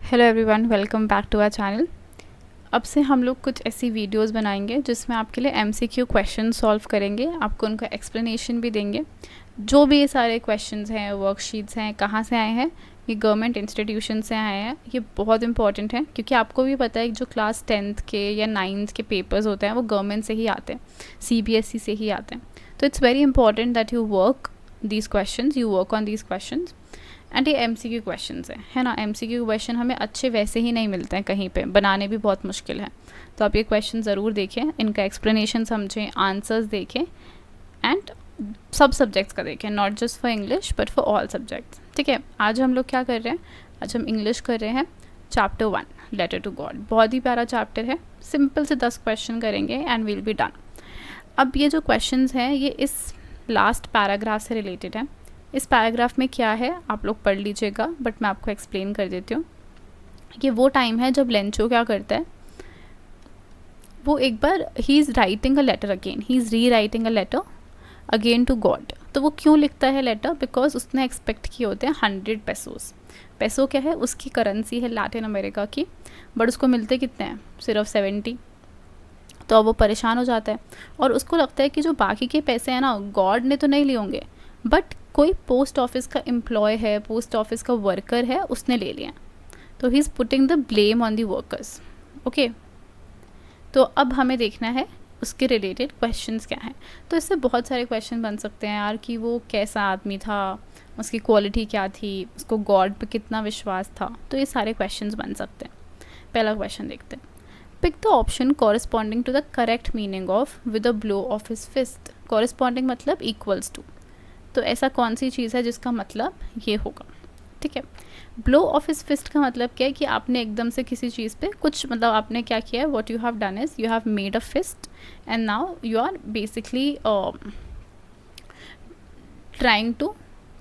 Hello everyone, welcome back to our channel. अब से हम लोग कुछ ऐसी वीडियोस बनाएंगे जिसमें आपके लिए एमसीक्यू क्वेश्चन सॉल्व करेंगे, आपको उनका एक्सप्लेनेशन भी देंगे। जो भी ये सारे क्वेश्चंस हैं, वर्कशीट्स हैं, कहाँ से आए हैं, ये गवर्नमेंट इंस्टीट्यूशन से आए हैं। ये बहुत इंपॉर्टेंट है क्योंकि आपको भी पता है कि जो क्लास 10th के या 9th के पेपर्स होते हैं वो गवर्नमेंट से ही आते हैं, सीबीएसई से ही आते हैं। तो it's very important that you work on these questions. And ये एमसीक्यू क्वेश्चंस है ना। एमसीक्यू क्वेश्चन हमें अच्छे वैसे ही नहीं मिलते हैं, कहीं पे बनाने भी बहुत मुश्किल है। तो आप ये क्वेश्चन ज़रूर देखें, इनका एक्सप्लेनेशन समझें, आंसर्स देखें एंड सब सब्जेक्ट्स का देखें, not just for English but for all subjects. ठीक है, आज हम लोग क्या कर रहे हैं? आज हम इंग्लिश कर रहे हैं चैप्टर 1 लेटर टू गॉड। बहुत ही प्यारा चैप्टर है, सिंपल से 10 क्वेश्चन करेंगे एंड विल बी डन। अब ये जो क्वेश्चंस हैं ये इस लास्ट पैराग्राफ से रिलेटेड है। इस पैराग्राफ में क्या है आप लोग पढ़ लीजिएगा, बट मैं आपको एक्सप्लेन कर देती हूँ। ये वो टाइम है जब लेंचो क्या करता है, वो एक बार he is writing a letter again, he is rewriting a letter again to God. तो वो क्यों लिखता है लेटर? बिकॉज उसने एक्सपेक्ट किए होते हैं 100 पेसोस। पेसो क्या है? उसकी करेंसी है लैटिन अमेरिका की, बट उसको मिलते कितने हैं? सिर्फ 70। तो अब वो परेशान हो जाता है और उसको लगता है कि जो बाकी के पैसे हैं ना, गॉड ने तो नहीं लिए होंगे, बट कोई पोस्ट ऑफिस का एम्प्लॉय है, पोस्ट ऑफिस का वर्कर है, उसने ले लिया। तो he is putting the blame on the workers. Okay, तो अब हमें देखना है उसके रिलेटेड क्वेश्चंस क्या हैं। तो इससे बहुत सारे क्वेश्चन बन सकते हैं यार, कि वो कैसा आदमी था, उसकी क्वालिटी क्या थी, उसको गॉड पे कितना विश्वास था। तो ये सारे क्वेश्चंस बन सकते हैं। पहला क्वेश्चन देखते हैं। Pick the option corresponding to the correct meaning of with a blow of his fist. Corresponding मतलब इक्वल्स टू। तो ऐसा कौन सी चीज़ है जिसका मतलब ये होगा? ठीक है, ब्लो ऑफ हिज फिस्ट का मतलब क्या है कि आपने एकदम से किसी चीज़ पे कुछ, मतलब आपने क्या किया है, what you have done is you have made a fist and now you are basically trying to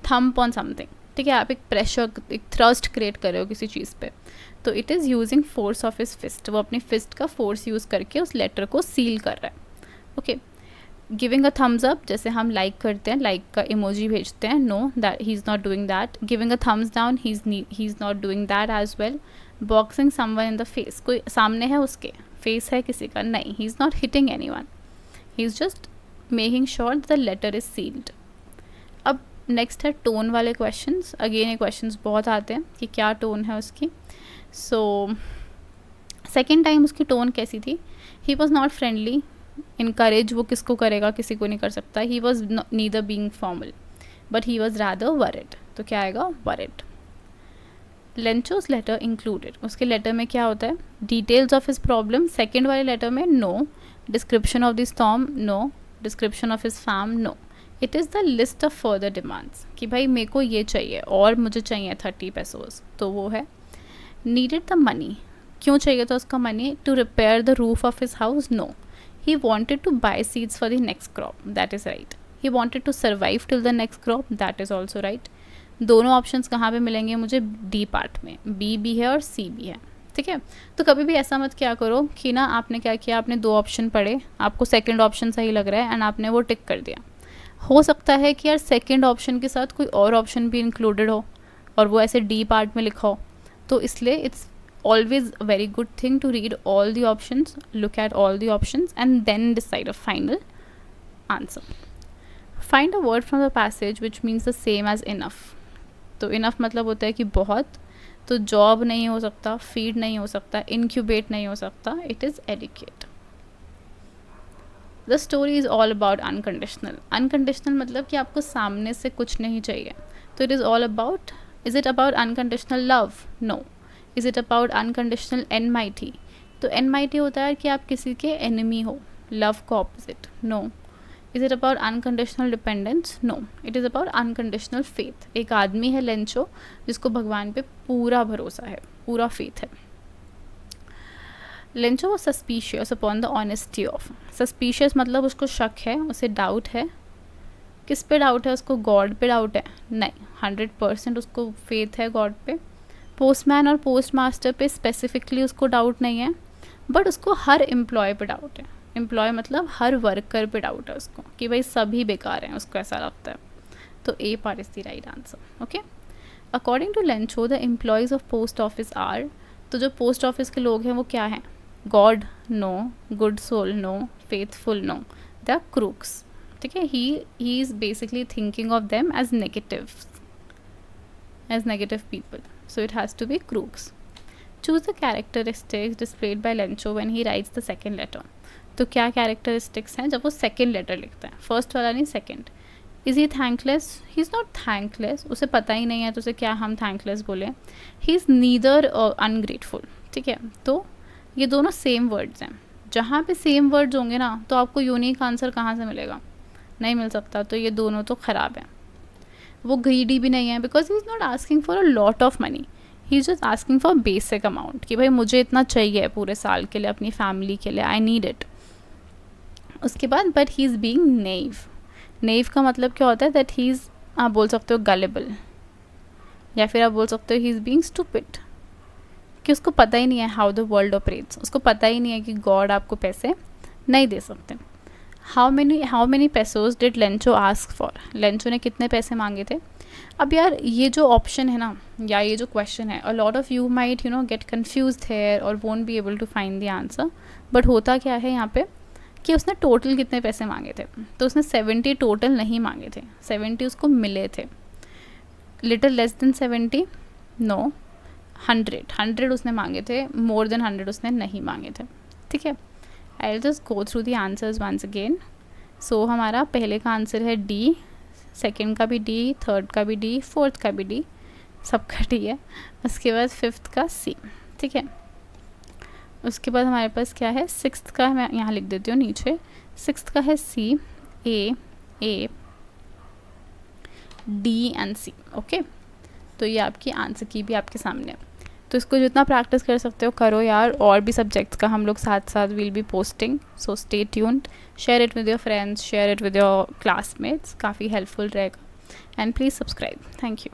thump on something. ठीक है, आप एक प्रेशर, एक थ्रस्ट क्रिएट कर रहे हो किसी चीज़ पे। तो it is using force of his fist. वो अपनी फिस्ट का फोर्स यूज़ करके उस लेटर को सील कर रहा है। Okay, giving a Thums up, जैसे हम लाइक करते हैं, लाइक का इमोजी भेजते हैं, no that he is not doing that. Giving a thumbs down, he is not doing that as well. Boxing someone in the face, कोई सामने है उसके, फेस है किसी का, नहीं, he is not hitting anyone, he is just making sure the letter is sealed. अब next है टोन वाले क्वेश्चंस। अगेन ये क्वेश्चंस बहुत आते हैं कि क्या टोन है उसकी। सो सेकेंड टाइम उसकी टोन कैसी थी? He was not friendly. Encourage वो किसको करेगा? किसी को नहीं कर सकता। He was neither being formal but he was rather worried. तो क्या आएगा? वरिड। लेंचोज लेटर इंक्लूडेड, उसके लेटर में क्या होता है? Details of his problem. Second वाले लेटर में no. Description of the storm, no. Description of his farm, no. It is the list of further demands कि भाई मेरे को ये चाहिए और मुझे चाहिए 30 पेसोस, तो वो है। नीडेड द मनी, क्यों चाहिए था उसका money? To repair the roof of his house, no. He wanted to buy seeds for the next crop, that is right. He wanted to survive till the next crop, that is also right. दोनों options कहाँ पे मिलेंगे मुझे? D part में, B भी है और सी भी है। ठीक है, तो कभी भी ऐसा मत क्या करो कि ना आपने क्या किया, आपने 2 ऑप्शन पढ़े, आपको सेकंड ऑप्शन सही लग रहा है एंड आपने वो टिक कर दिया। हो सकता है कि यार सेकंड ऑप्शन के साथ कोई और ऑप्शन भी इंक्लूडेड हो और वो ऐसे डी पार्ट में लिखा हो। तो इसलिए it's always a very good thing to read all the options, look at all the options and then decide a final answer. Find a word from the passage which means the same as enough. तो enough मतलब होता है कि बहुत। तो job नहीं हो सकता, feed नहीं हो सकता, incubate नहीं हो सकता, it is educate. The story is all about unconditional. Unconditional मतलब कि आपको सामने से कुछ नहीं चाहिए। तो it is all about, is it about unconditional love? No. Is it about unconditional enmity? तो एनमाइटी होता है कि आप किसी के एनिमी हो, लव को opposite, no. Is it about unconditional dependence? No, it is about unconditional faith. एक आदमी है लेंचो जिसको भगवान पे पूरा भरोसा है, पूरा फेथ है। Lencho was suspicious upon the honesty of. Suspicious मतलब उसको शक है, उसे डाउट है। किस पे डाउट है उसको? गॉड पे डाउट है? नहीं, 100% उसको फेथ है गॉड पे। पोस्टमैन और पोस्ट मास्टर पे स्पेसिफिकली उसको डाउट नहीं है, बट उसको हर एम्प्लॉय पे डाउट है। एम्प्लॉय मतलब हर वर्कर पे डाउट है उसको कि भाई सभी बेकार हैं, उसको ऐसा लगता है। तो A part is the right answer. Okay, according to Lencho the employees of post office are, तो जो पोस्ट ऑफिस के लोग हैं वो क्या हैं? God no, good soul no, faithful no, they are crooks. ठीक है, he is basically thinking of them as negative people, so it has to be crooks. Choose the characteristics displayed by Lencho when he writes the second letter. तो क्या characteristics हैं जब वो second letter लिखता है? first वाला नहीं, second. Is he thankless? He is not thankless. उसे पता ही नहीं है तो उसे क्या हम thankless बोले? He is neither ungrateful. ठीक है, तो ये दोनों सेम वर्ड्स हैं. जहाँ पे सेम वर्ड्स होंगे ना तो आपको यूनिक आंसर कहाँ से मिलेगा? नहीं मिल सकता. तो ये दोनों तो ख़राब हैं. वो ग्रीडी भी नहीं है because he is not asking for a lot of money, he is just asking for basic amount कि भाई मुझे इतना चाहिए पूरे साल के लिए, अपनी फैमिली के लिए, आई नीड इट. उसके बाद बट ही इज़ बीइंग नेव. नेव का मतलब क्या होता है? दैट ही इज़, आप बोल सकते हो गलेबल, या फिर आप बोल सकते हो ही इज़ बीइंग स्टूपिड, कि उसको पता ही नहीं है हाउ द वर्ल्ड ऑपरेट्स. उसको पता ही नहीं है कि गॉड आपको पैसे नहीं दे सकते. How many pesos did Lencho ask for? Lencho ने कितने पैसे मांगे थे? अब यार ये जो ऑप्शन है ना, या ये जो क्वेश्चन है, a lot of you might get confused here और won't be able to find the answer. But होता क्या है यहाँ पे कि उसने टोटल कितने पैसे मांगे थे? तो उसने 70 टोटल नहीं मांगे थे, 70 उसको मिले थे. Little less than 70? नो. 100 उसने मांगे थे, मोर देन 100 उसने नहीं मांगे थे. ठीक है, I'll just go through the answers once again. So हमारा पहले का आंसर है D, सेकेंड का भी D, थर्ड का भी D, फोर्थ का भी D, सबका D है. उसके बाद फिफ्थ का C. ठीक है, उसके बाद हमारे पास क्या है? सिक्स्थ का मैं यहाँ लिख देती हूँ नीचे. सिक्स्थ का है C, A, D and C. Okay, तो ये आपकी आंसर की भी आपके सामने है. तो इसको जितना प्रैक्टिस कर सकते हो करो यार. और भी सब्जेक्ट्स का हम लोग साथ साथ will be posting, so stay tuned. Share it with your friends, share it with your classmates, काफ़ी हेल्पफुल रहेगा. And please subscribe. Thank you.